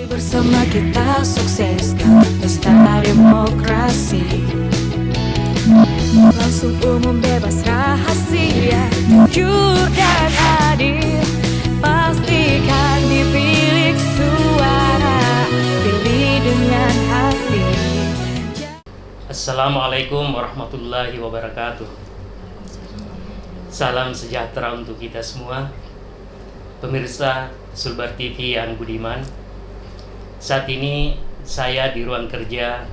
Bersama kita sukseskan pesta demokrasi. Langsung umum bebas rahasia, jujur dan adil. Pastikan dipilih suara, pilih dengan hati. Assalamualaikum warahmatullahi wabarakatuh. Salam sejahtera untuk kita semua. Pemirsa Sulbar TV yang budiman, saat ini saya di ruang kerja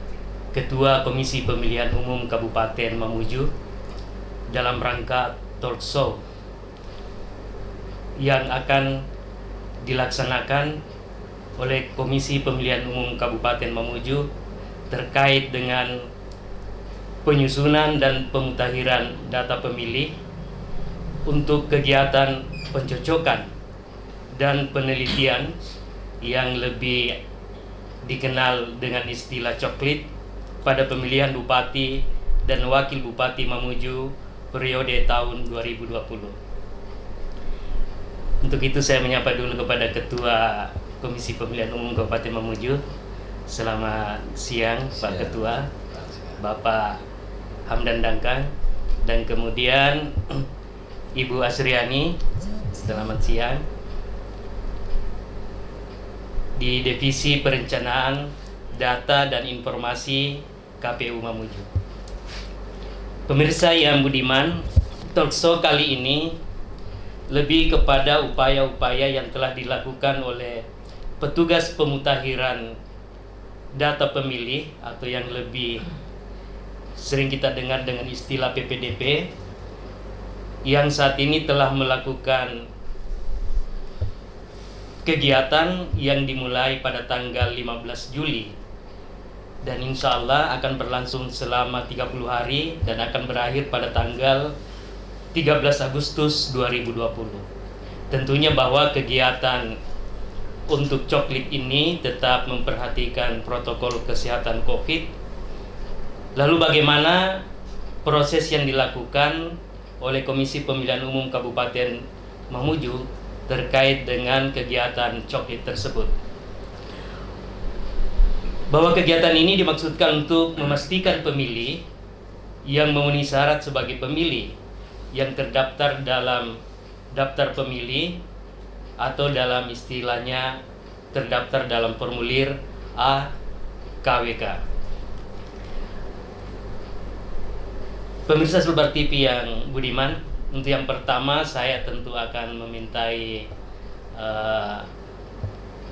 Ketua Komisi Pemilihan Umum Kabupaten Mamuju dalam rangka talk show yang akan dilaksanakan oleh Komisi Pemilihan Umum Kabupaten Mamuju terkait dengan penyusunan dan pemutahiran data pemilih untuk kegiatan pencocokan dan penelitian yang lebih dikenal dengan istilah coklit pada pemilihan Bupati dan Wakil Bupati Mamuju periode tahun 2020. Untuk itu saya menyapa dulu kepada Ketua Komisi Pemilihan Umum Kabupaten Mamuju. Selamat siang Pak Ketua, Bapak Hamdan Dangkang, dan kemudian Ibu Asriani. Selamat siang. Di Divisi Perencanaan Data dan Informasi KPU Mamuju. Pemirsa yang budiman, talk show kali ini lebih kepada upaya-upaya yang telah dilakukan oleh petugas pemutakhiran data pemilih atau yang lebih sering kita dengar dengan istilah PPDP, yang saat ini telah melakukan kegiatan yang dimulai pada tanggal 15 Juli dan insya Allah akan berlangsung selama 30 hari dan akan berakhir pada tanggal 13 Agustus 2020. Tentunya bahwa kegiatan untuk coklit ini tetap memperhatikan protokol kesehatan COVID. Lalu bagaimana proses yang dilakukan oleh Komisi Pemilihan Umum Kabupaten Mamuju terkait dengan kegiatan coklit tersebut? Bahwa kegiatan ini dimaksudkan untuk memastikan pemilih yang memenuhi syarat sebagai pemilih yang terdaftar dalam daftar pemilih atau dalam istilahnya terdaftar dalam formulir AKWK. Pemirsa Sulbar TV yang budiman, untuk yang pertama saya tentu akan memintai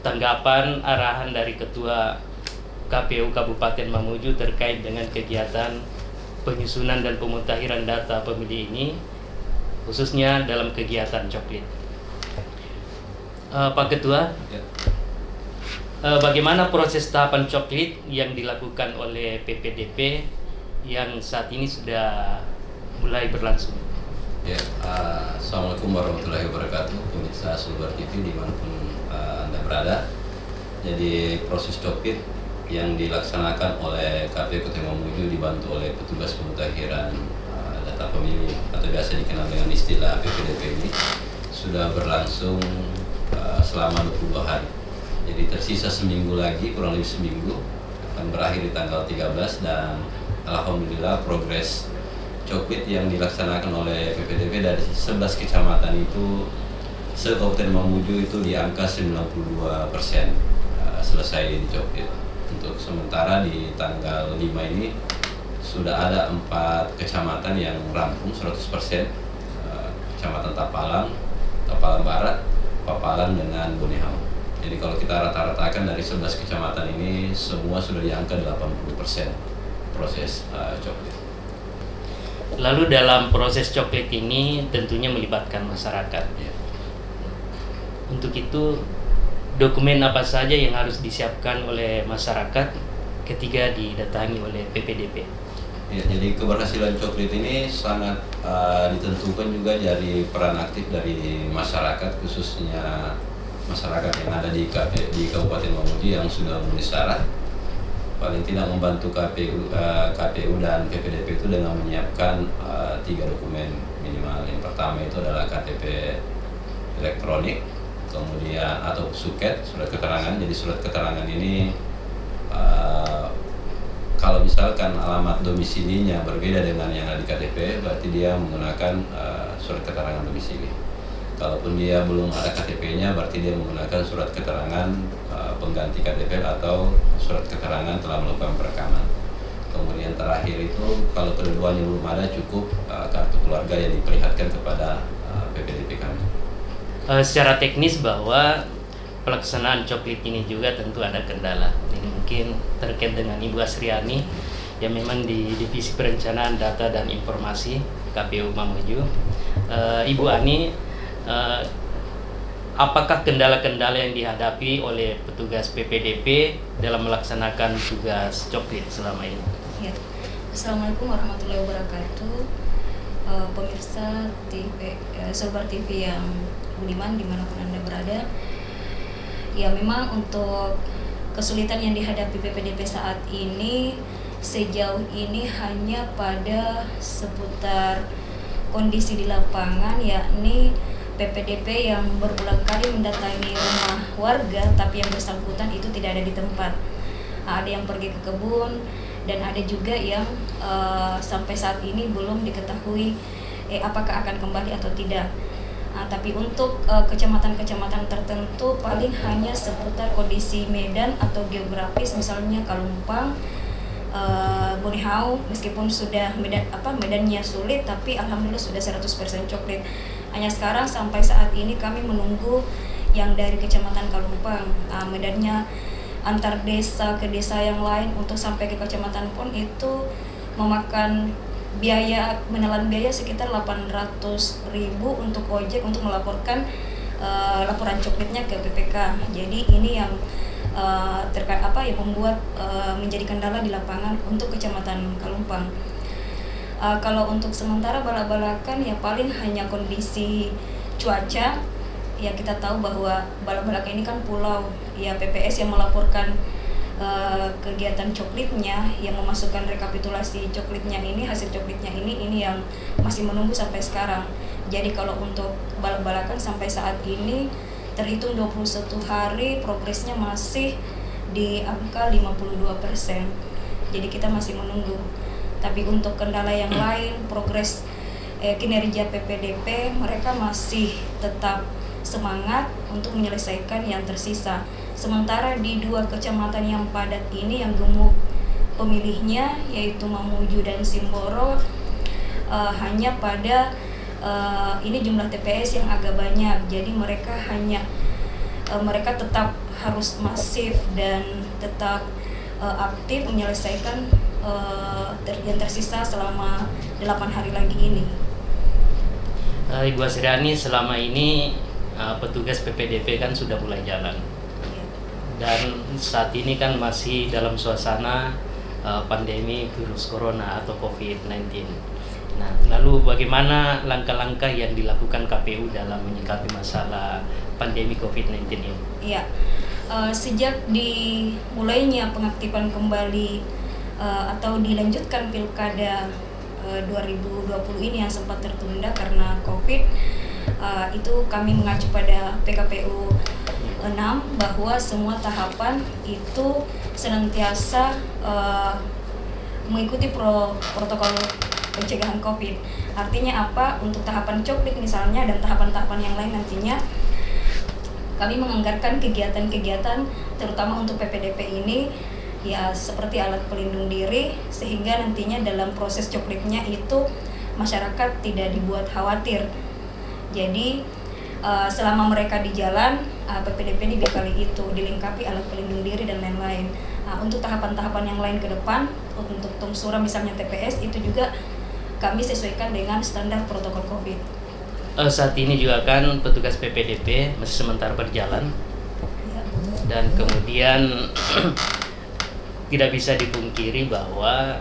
tanggapan arahan dari Ketua KPU Kabupaten Mamuju terkait dengan kegiatan penyusunan dan pemutakhiran data pemilih ini, khususnya dalam kegiatan coklit. Pak Ketua, bagaimana proses tahapan coklit yang dilakukan oleh PPDP yang saat ini sudah mulai berlangsung? Ya, Assalamualaikum warahmatullahi wabarakatuh, pemirsa Sulbar TV dimanapun Anda berada. Jadi proses coklit yang dilaksanakan oleh KPU Kota Mamuju dibantu oleh petugas pemutakhiran data pemilih atau biasa dikenal dengan istilah PPDP ini sudah berlangsung selama 22 hari. Jadi tersisa seminggu lagi, kurang lebih seminggu, akan berakhir di tanggal 13 dan alhamdulillah progres coklit yang dilaksanakan oleh PPDP dari 11 kecamatan itu se-Kabupaten Mamuju itu di angka 92% selesai dicoklit. Untuk sementara di tanggal 5 ini sudah ada 4 kecamatan yang rampung 100%, Kecamatan Tapalang, Tapalang Barat, Papalan dengan Boneham. Jadi kalau kita rata-ratakan dari 11 kecamatan ini semua sudah di angka 80% proses coklit. Lalu dalam proses coklit ini tentunya melibatkan masyarakat. Ya. Untuk itu dokumen apa saja yang harus disiapkan oleh masyarakat ketika didatangi oleh PPDP? Ya, jadi keberhasilan coklit ini sangat ditentukan juga dari peran aktif dari masyarakat, khususnya masyarakat yang ada di Kabupaten Mamuju yang sudah memenuhi syarat. Paling tidak membantu KPU dan PPDP itu dengan menyiapkan 3 dokumen minimal. Yang pertama itu adalah KTP elektronik, kemudian atau suket, surat keterangan. Jadi surat keterangan ini kalau misalkan alamat domisilinya berbeda dengan yang ada di KTP, berarti dia menggunakan surat keterangan domisili. Kalaupun dia belum ada KTP-nya, berarti dia menggunakan surat keterangan pengganti KTP atau surat keterangan telah melakukan perekaman. Kemudian terakhir itu kalau keduanya belum ada, cukup kartu keluarga yang diperlihatkan kepada PPDP kami. Secara teknis bahwa pelaksanaan coklit ini juga tentu ada kendala. Ini mungkin terkait dengan Ibu Asriani yang memang di Divisi Perencanaan Data dan Informasi KPU Mamuju. Ibu Ani, apakah kendala-kendala yang dihadapi oleh petugas PPDP dalam melaksanakan tugas coklit selama ini? Ya. Assalamualaikum warahmatullahi wabarakatuh. Pemirsa Sulbar TV yang budiman dimanapun Anda berada. Ya, memang untuk kesulitan yang dihadapi PPDP saat ini sejauh ini hanya pada seputar kondisi di lapangan, yakni PPDP yang berulang kali mendatangi rumah warga tapi yang bersangkutan itu tidak ada di tempat. Ada yang pergi ke kebun dan ada juga yang sampai saat ini belum diketahui apakah akan kembali atau tidak. Tapi untuk kecamatan-kecamatan tertentu paling hanya seputar kondisi medan atau geografis, misalnya Kalumpang, Bonihau, meskipun sudah medannya sulit, tapi alhamdulillah sudah 100% coklit. Hanya sekarang sampai saat ini kami menunggu yang dari kecamatan Kalumpang, medannya antar desa ke desa yang lain untuk sampai ke kecamatan pun itu memakan menelan biaya sekitar 800.000 untuk ojek untuk melaporkan laporan coklitnya ke PPK. Jadi ini yang terkait yang membuat menjadi kendala di lapangan untuk kecamatan Kalumpang. Kalau untuk sementara balak-balakan ya paling hanya kondisi cuaca. Ya kita tahu bahwa balak-balakan ini kan pulau, ya PPS yang melaporkan kegiatan coklitnya, yang memasukkan rekapitulasi coklitnya ini, hasil coklitnya ini yang masih menunggu sampai sekarang. Jadi kalau untuk balak-balakan sampai saat ini terhitung 21 hari progresnya masih di angka 52%. Jadi kita masih menunggu. Tapi untuk kendala yang lain, progres kinerja PPDP, mereka masih tetap semangat untuk menyelesaikan yang tersisa. Sementara di 2 kecamatan yang padat ini yang gemuk pemilihnya yaitu Mamuju dan Simboro, hanya pada ini jumlah TPS yang agak banyak. Jadi mereka tetap harus masif dan tetap aktif menyelesaikan yang tersisa selama 8 hari lagi ini. Ibu Asriani, selama ini petugas PPDP kan sudah mulai jalan. Dan saat ini kan masih dalam suasana pandemi virus corona atau COVID-19. Nah, lalu bagaimana langkah-langkah yang dilakukan KPU dalam menyikapi masalah pandemi COVID-19 ini? Iya, sejak dimulainya pengaktifan kembali atau dilanjutkan Pilkada 2020 ini yang sempat tertunda karena COVID, itu kami mengacu pada PKPU 6 bahwa semua tahapan itu senantiasa mengikuti protokol pencegahan COVID. Artinya apa? Untuk tahapan coklit misalnya dan tahapan-tahapan yang lain nantinya kami menganggarkan kegiatan-kegiatan terutama untuk PPDP ini ya seperti alat pelindung diri, sehingga nantinya dalam proses coklitnya itu masyarakat tidak dibuat khawatir. Jadi selama mereka di jalan, PPDP dibekali itu, dilengkapi alat pelindung diri dan lain-lain. Untuk tahapan-tahapan yang lain ke depan, untuk Tumsura misalnya TPS, itu juga kami sesuaikan dengan standar protokol COVID. Saat ini juga kan petugas PPDP masih sementara berjalan, Ya. dan kemudian tidak bisa dipungkiri bahwa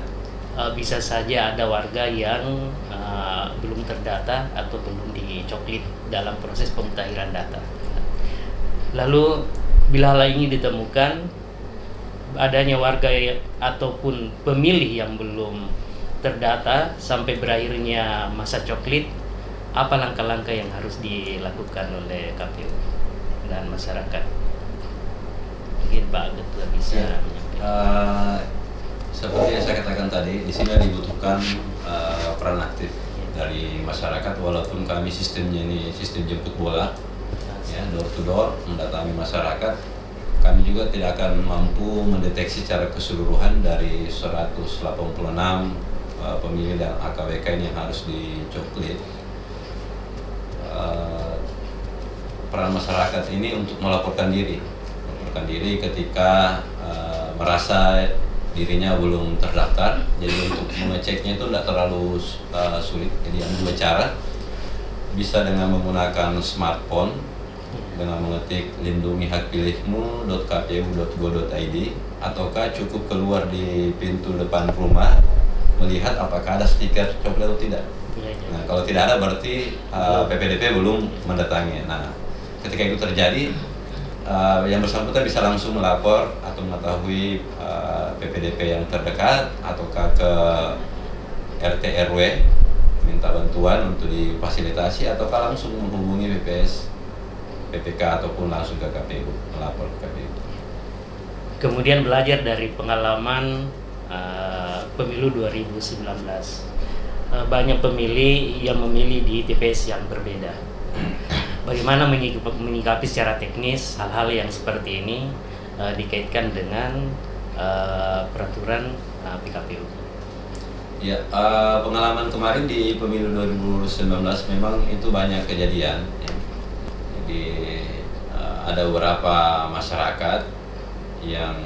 bisa saja ada warga yang belum terdata atau belum dicoklit dalam proses pemutahiran data. Lalu bila hal ini ditemukan, adanya warga ataupun pemilih yang belum terdata sampai berakhirnya masa coklit, apa langkah-langkah yang harus dilakukan oleh KPU kepada masyarakat. Mungkin Pak Ketua bisa menyampaikan. Seperti yang saya katakan tadi, di sini dibutuhkan peran aktif dari masyarakat, walaupun kami sistemnya ini sistem jemput bola, ya, door to door, mendatangi masyarakat. Kami juga tidak akan mampu mendeteksi secara keseluruhan dari 186 pemilih dan AKWK ini yang harus dicoklit. Peran masyarakat ini untuk melaporkan diri ketika merasa dirinya belum terdaftar. Jadi untuk mengeceknya itu tidak terlalu sulit. Jadi ada dua cara, bisa dengan menggunakan smartphone dengan mengetik lindungihakpilihmu.kpu.go.id, ataukah cukup keluar di pintu depan rumah melihat apakah ada stiker coklat atau tidak. Nah, kalau tidak ada berarti PPDP belum mendatangi. Nah, ketika itu terjadi, yang bersangkutan bisa langsung melapor atau mengetahui PPDP yang terdekat, ataukah ke RT RW minta bantuan untuk difasilitasi, ataukah langsung menghubungi BPS, PPK, ataupun langsung ke KPU, melapor ke KPU. Kemudian belajar dari pengalaman pemilu 2019, banyak pemilih yang memilih di TPS yang berbeda. Bagaimana menyikapi secara teknis hal-hal yang seperti ini dikaitkan dengan peraturan PKPU? Ya, pengalaman kemarin di pemilu 2019 memang itu banyak kejadian. Ya. Jadi ada beberapa masyarakat yang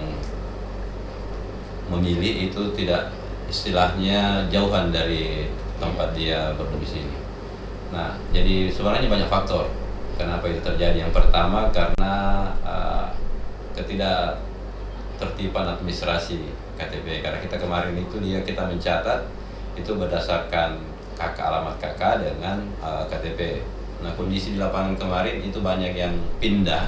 memilih itu tidak, istilahnya jauhan dari tempat dia berdomisili. Nah, jadi sebenarnya banyak faktor kenapa itu terjadi. Yang pertama karena ketidaktertiban administrasi KTP. Karena kita kemarin itu kita mencatat itu berdasarkan alamat KK dengan KTP. Nah, kondisi di lapangan kemarin itu banyak yang pindah,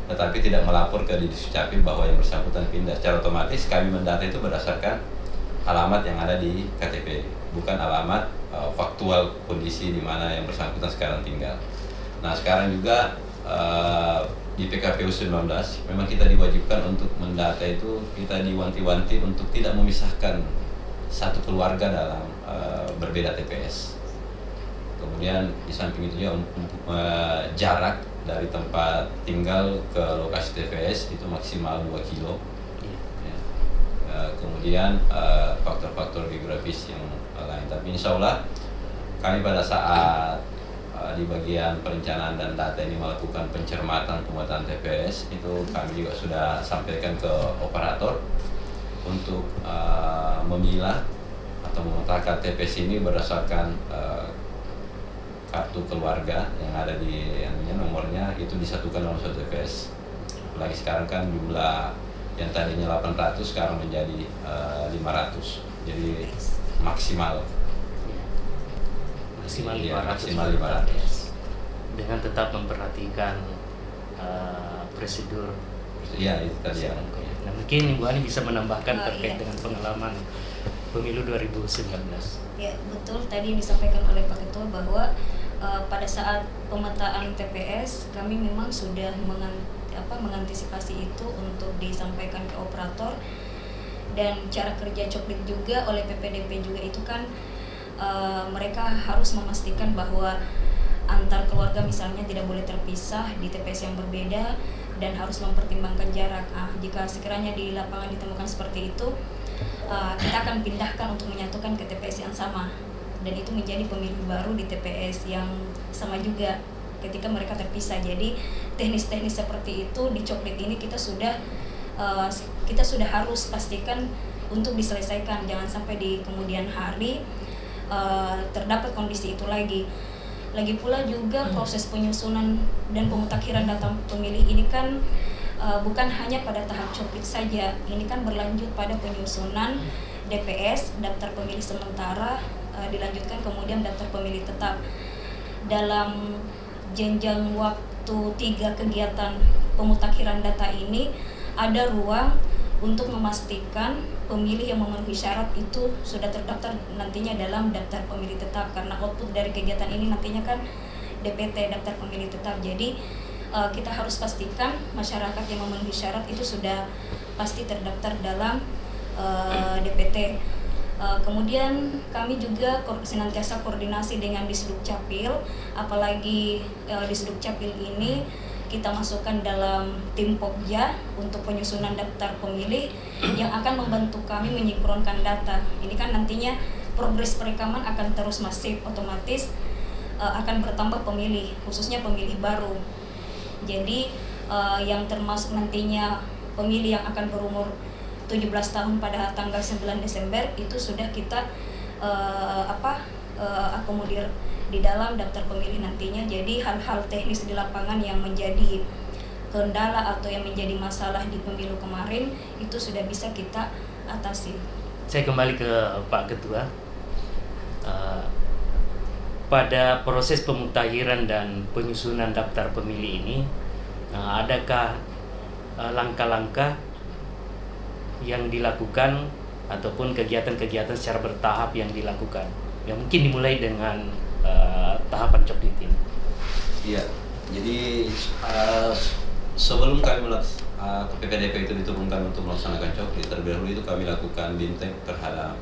tetapi tidak melapor ke Dinas Capil bahwa yang bersangkutan pindah. Secara otomatis kami mendata itu berdasarkan alamat yang ada di KTP, bukan alamat faktual kondisi di mana yang bersangkutan sekarang tinggal. Nah, sekarang juga di PKPU 19 memang kita diwajibkan untuk mendata itu, kita diwanti-wanti untuk tidak memisahkan satu keluarga dalam berbeda TPS. Kemudian di samping itu juga jarak dari tempat tinggal ke lokasi TPS itu maksimal 2 kilo. Ya. Kemudian faktor-faktor geografis yang lain. Tapi insya Allah kami pada saat di bagian perencanaan dan data ini melakukan pencermatan pemetaan TPS, itu kami juga sudah sampaikan ke operator untuk memilah atau memetakan TPS ini berdasarkan kartu keluarga yang ada di nomornya itu disatukan dalam satu TPS. Apalagi sekarang kan jumlah yang tadinya 800 sekarang menjadi 500. Jadi maksimal 500. Dengan tetap memperhatikan prosedur. Iya, itu tadi ya. Nah, mungkin Ibu Ani bisa menambahkan terkait Iya. dengan pengalaman pemilu 2019. Ya, betul tadi yang disampaikan oleh Pak Ketua bahwa pada saat pemetaan TPS kami memang sudah mengantisipasi itu untuk disampaikan ke operator, dan cara kerja coklit juga oleh PPDP juga itu kan mereka harus memastikan bahwa antar keluarga misalnya tidak boleh terpisah di TPS yang berbeda dan harus mempertimbangkan jarak. Jika sekiranya di lapangan ditemukan seperti itu, kita akan pindahkan untuk menyatukan ke TPS yang sama, dan itu menjadi pemilih baru di TPS yang sama juga ketika mereka terpisah. Jadi teknis-teknis seperti itu di coklit ini kita sudah harus pastikan untuk diselesaikan, jangan sampai di kemudian hari terdapat kondisi itu lagi. Lagi pula juga proses penyusunan dan pemutakhiran data pemilih ini kan bukan hanya pada tahap coklit saja, ini kan berlanjut pada penyusunan DPS, daftar pemilih sementara, dilanjutkan kemudian daftar pemilih tetap. Dalam jenjang waktu 3 kegiatan pemutakhiran data ini ada ruang untuk memastikan pemilih yang memenuhi syarat itu sudah terdaftar nantinya dalam daftar pemilih tetap, karena output dari kegiatan ini nantinya kan DPT, daftar pemilih tetap. Jadi kita harus pastikan masyarakat yang memenuhi syarat itu sudah pasti terdaftar dalam DPT. Kemudian kami juga senantiasa koordinasi dengan Disdukcapil, apalagi Disdukcapil ini kita masukkan dalam tim Pokja untuk penyusunan daftar pemilih yang akan membantu kami menyinkronkan data. Ini kan nantinya progres perekaman akan terus masif, otomatis akan bertambah pemilih, khususnya pemilih baru. Jadi yang termasuk nantinya pemilih yang akan berumur 17 tahun pada tanggal 9 Desember itu sudah kita akomodir di dalam daftar pemilih nantinya. Jadi hal-hal teknis di lapangan yang menjadi kendala atau yang menjadi masalah di pemilu kemarin itu sudah bisa kita atasi. Saya kembali ke Pak Ketua. Pada proses pemutahiran dan penyusunan daftar pemilih ini, adakah langkah-langkah yang dilakukan ataupun kegiatan-kegiatan secara bertahap yang dilakukan, yang mungkin dimulai dengan tahapan coklit ini? Iya, jadi sebelum kami PPDP itu diturunkan untuk melaksanakan coklit, terlebih dahulu itu kami lakukan bintek terhadap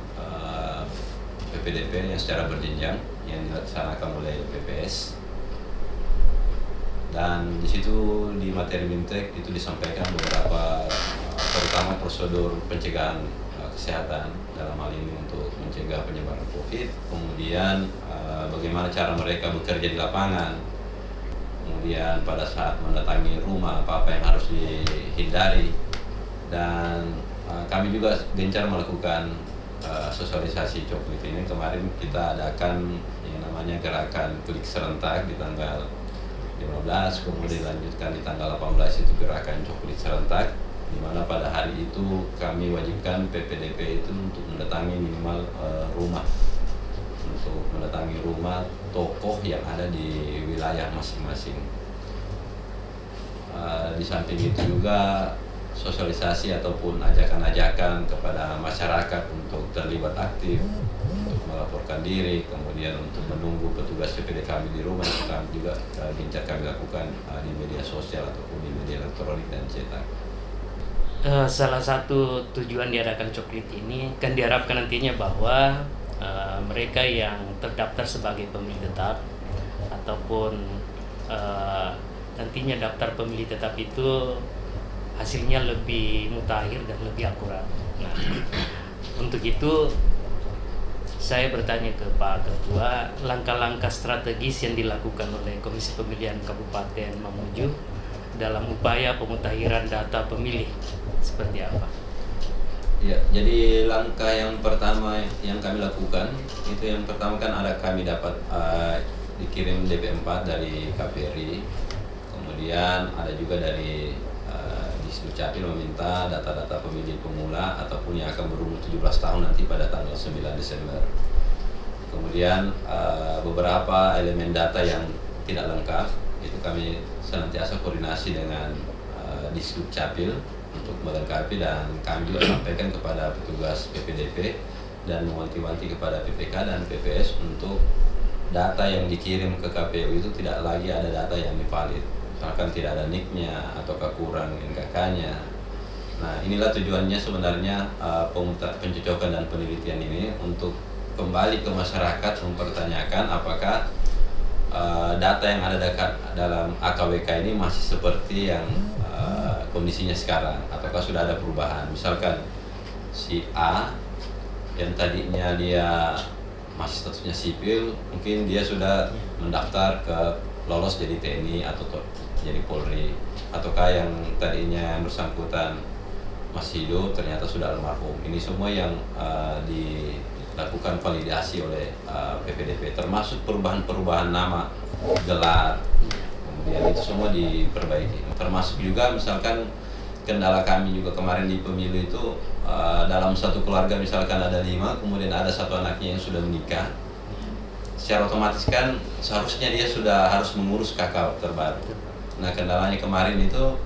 PPDP yang secara berjenjang yang dilaksanakan oleh PPS. Dan di situ di materi bintek itu disampaikan beberapa terutama prosedur pencegahan kesehatan dalam hal ini untuk mencegah penyebaran COVID, kemudian bagaimana cara mereka bekerja di lapangan, kemudian pada saat mendatangi rumah apa yang harus dihindari, dan kami juga gencar melakukan sosialisasi coklit ini. Kemarin kita adakan yang namanya gerakan klik serentak di tanggal 15, kemudian dilanjutkan di tanggal 18 itu gerakan coklit serentak, di mana pada hari itu kami wajibkan PPDP itu untuk mendatangi minimal rumah tokoh yang ada di wilayah masing-masing. Di samping itu juga sosialisasi ataupun ajakan-ajakan kepada masyarakat untuk terlibat aktif, untuk melaporkan diri, kemudian untuk menunggu petugas PPD kami di rumah, kami juga gencar kami lakukan di media sosial ataupun di media elektronik dan cetak. Salah satu tujuan diadakan coklit ini kan diharapkan nantinya bahwa mereka yang terdaftar sebagai pemilih tetap ataupun nantinya daftar pemilih tetap itu hasilnya lebih mutakhir dan lebih akurat. Nah, untuk itu saya bertanya ke Pak Ketua, langkah-langkah strategis yang dilakukan oleh Komisi Pemilihan Kabupaten Mamuju dalam upaya pemutakhiran data pemilih seperti apa? Ya, jadi langkah yang pertama yang kami lakukan itu yang pertama kan ada kami dapat dikirim DP4 dari KPRI, kemudian ada juga dari Disdukcapil meminta data-data pemilih pemula ataupun yang akan berumur 17 tahun nanti pada tanggal 9 Desember. Kemudian beberapa elemen data yang tidak lengkap itu kami senantiasa koordinasi dengan Disdukcapil untuk melengkapi, dan kami juga sampaikan kepada petugas PPDP dan mewanti-wanti kepada PPK dan PPS untuk data yang dikirim ke KPU itu tidak lagi ada data yang invalid, misalkan tidak ada NIK-nya atau kurang NKK-nya. Nah, inilah tujuannya sebenarnya pencocokan dan penelitian ini untuk kembali ke masyarakat mempertanyakan apakah data yang ada dalam AKWK ini masih seperti yang kondisinya sekarang ataukah sudah ada perubahan. Misalkan si A yang tadinya dia masih statusnya sipil, mungkin dia sudah mendaftar ke lolos jadi TNI atau jadi Polri, ataukah yang tadinya bersangkutan masih hidup ternyata sudah almarhum. Ini semua yang dilakukan validasi oleh PPDP, termasuk perubahan-perubahan nama, gelar, kemudian itu semua diperbaiki. Termasuk juga misalkan kendala kami juga kemarin di pemilu itu dalam satu keluarga misalkan ada 5, kemudian ada satu anaknya yang sudah menikah, secara otomatis kan seharusnya dia sudah harus mengurus kakak terbaru. Nah, kendalanya kemarin itu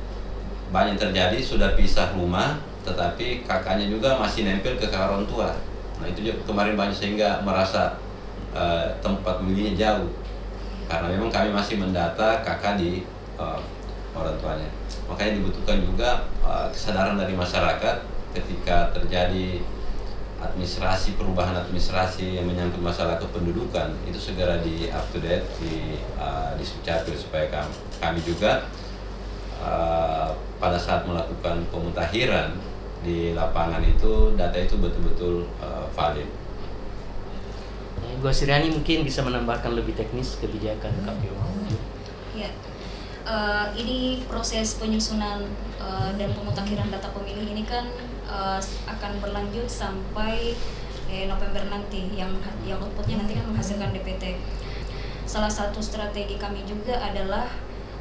banyak terjadi, sudah pisah rumah tetapi kakaknya juga masih nempel ke kakak orang tua. Nah, itu juga kemarin banyak sehingga merasa tempat milihnya jauh, karena memang kami masih mendata kakak di orang tuanya. Makanya dibutuhkan juga kesadaran dari masyarakat ketika terjadi perubahan administrasi yang menyangkut masalah kependudukan, itu segera di up to date di Sukcapil, supaya kami juga pada saat melakukan pemutakhiran di lapangan itu data itu betul-betul valid. Bu Asriani mungkin bisa menambahkan lebih teknis kebijakan KPU. Ya, ini proses penyusunan dan pemutakhiran data pemilih ini kan akan berlanjut sampai November nanti, yang outputnya nanti kan menghasilkan DPT. Salah satu strategi kami juga adalah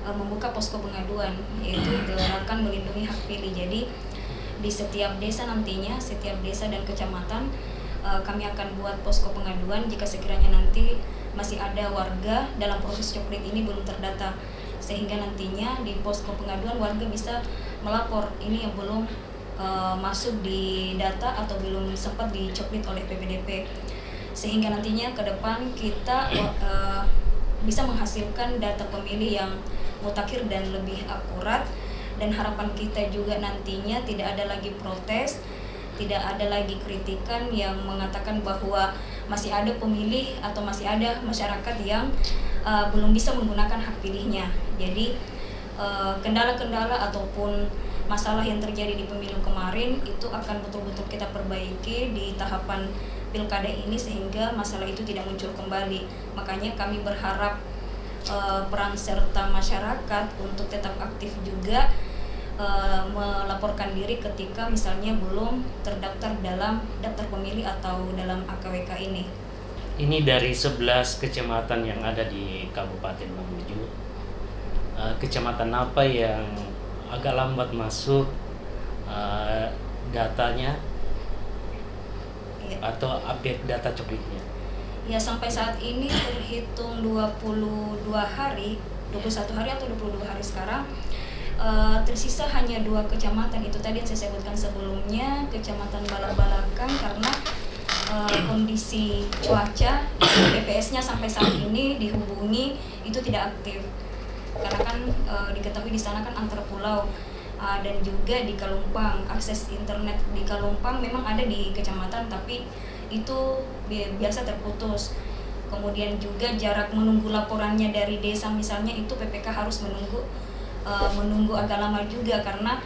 membuka posko pengaduan, yaitu gerakan melindungi hak pilih. Jadi di setiap desa nantinya, setiap desa dan kecamatan kami akan buat posko pengaduan jika sekiranya nanti masih ada warga dalam proses coklit ini belum terdata, sehingga nantinya di posko pengaduan warga bisa melapor ini yang belum masuk di data atau belum sempat dicoklit oleh PPDP, sehingga nantinya ke depan kita bisa menghasilkan data pemilih yang mutakhir dan lebih akurat. Dan harapan kita juga nantinya tidak ada lagi protes, tidak ada lagi kritikan yang mengatakan bahwa masih ada pemilih atau masih ada masyarakat yang belum bisa menggunakan hak pilihnya. Jadi kendala-kendala ataupun masalah yang terjadi di pemilu kemarin itu akan betul-betul kita perbaiki di tahapan pilkada ini sehingga masalah itu tidak muncul kembali. Makanya kami berharap peran serta masyarakat untuk tetap aktif juga melaporkan diri ketika misalnya belum terdaftar dalam daftar pemilih atau dalam AKWK ini. Ini dari 11 kecamatan yang ada di Kabupaten Mamuju. Kecamatan apa yang agak lambat masuk datanya atau update data coklitnya? Ya, sampai saat ini terhitung 21 hari atau 22 hari sekarang, tersisa hanya 2 kecamatan. Itu tadi yang saya sebutkan sebelumnya, Kecamatan Balak-Balakan, karena kondisi cuaca BPS-nya sampai saat ini dihubungi itu tidak aktif, karena kan diketahui di sana kan antar pulau. Dan juga di Kalumpang, akses internet di Kalumpang memang ada di kecamatan tapi itu biasa terputus. Kemudian juga jarak menunggu laporannya dari desa misalnya itu PPK harus menunggu agak lama juga, karena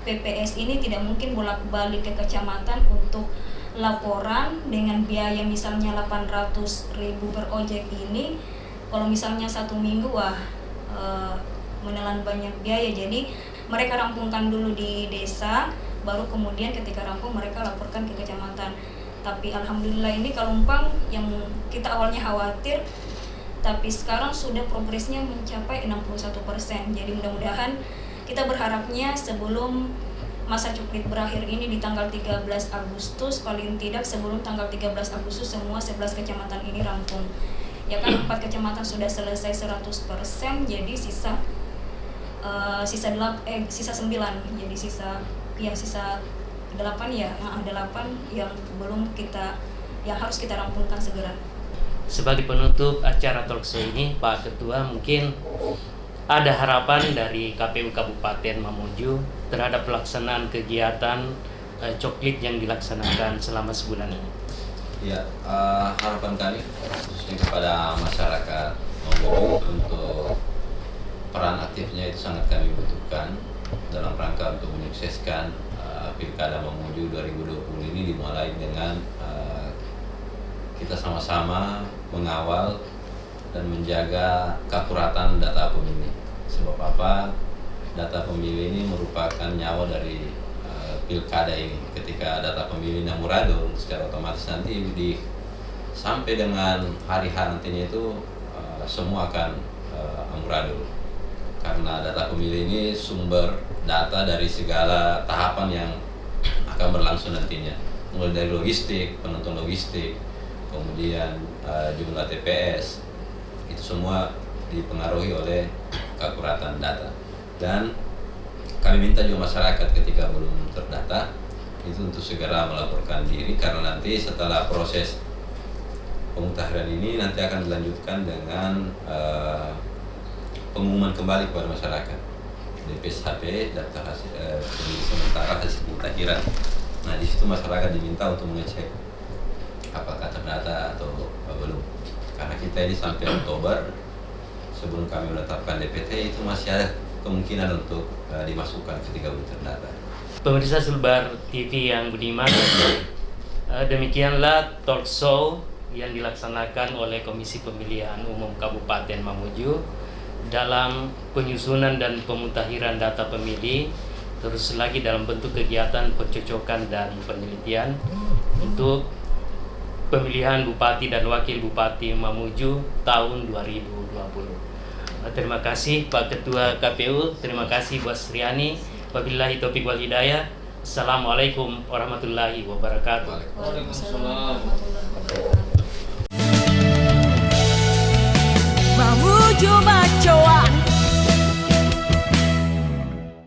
PPS ini tidak mungkin bolak-balik ke kecamatan untuk laporan dengan biaya misalnya 800.000 per ojek ini. Kalau misalnya 1 minggu menelan banyak biaya. Jadi mereka rampungkan dulu di desa, baru kemudian ketika rampung mereka laporkan ke kecamatan. Tapi alhamdulillah ini Kalumpang yang kita awalnya khawatir, tapi sekarang sudah progresnya mencapai 61%. Jadi mudah-mudahan kita berharapnya sebelum masa coklit berakhir ini di tanggal 13 Agustus, paling tidak sebelum tanggal 13 Agustus semua 11 kecamatan ini rampung. Ya kan 4 kecamatan sudah selesai 100%, jadi sisa 9, jadi sisa 8 ya, 8 yang harus kita rampungkan segera. Sebagai penutup acara talkshow ini, Pak Ketua, mungkin ada harapan dari KPU Kabupaten Mamuju terhadap pelaksanaan kegiatan coklit yang dilaksanakan selama sebulan ini. Ya, harapan kami khususnya kepada masyarakat Mamuju untuk peran aktifnya itu sangat kami butuhkan dalam rangka untuk menyukseskan Pilkada Mamuju 2020 ini, dimulai dengan kita sama-sama mengawal dan menjaga keakuratan data pemilih. Sebab apa? Data pemilih ini merupakan nyawa dari pilkada ini. Ketika data pemilihnya muradul, secara otomatis nanti sampai dengan hari H nantinya itu semua akan amburadul. Karena data pemilih ini sumber data dari segala tahapan yang akan berlangsung nantinya, mulai dari logistik, penonton logistik, kemudian jumlah TPS, itu semua dipengaruhi oleh keakuratan data. Dan kami minta juga masyarakat ketika belum terdata itu untuk segera melaporkan diri, karena nanti setelah proses pemutakhiran ini nanti akan dilanjutkan dengan pengumuman kembali kepada masyarakat. DPSHP, daftar hasil sementara hasil pemutakhiran. Nah di situ masyarakat diminta untuk mengecek apakah terdata atau belum. Karena kita ini sampai Oktober sebelum kami menetapkan DPT itu masih ada kemungkinan untuk dimasukkan ketika belum terdata. Pemirsa Sulbar TV yang budiman, demikianlah talk show yang dilaksanakan oleh Komisi Pemilihan Umum Kabupaten Mamuju dalam penyusunan dan pemutakhiran data pemilih, terus lagi dalam bentuk kegiatan pencocokan dan penelitian untuk pemilihan Bupati dan Wakil Bupati Mamuju tahun 2020. Terima kasih Pak Ketua KPU, terima kasih Bu Asriani. Wabillahi taufiq wal hidayah. Assalamualaikum warahmatullahi wabarakatuh. Waalaikumsalam. Mamuju Macoan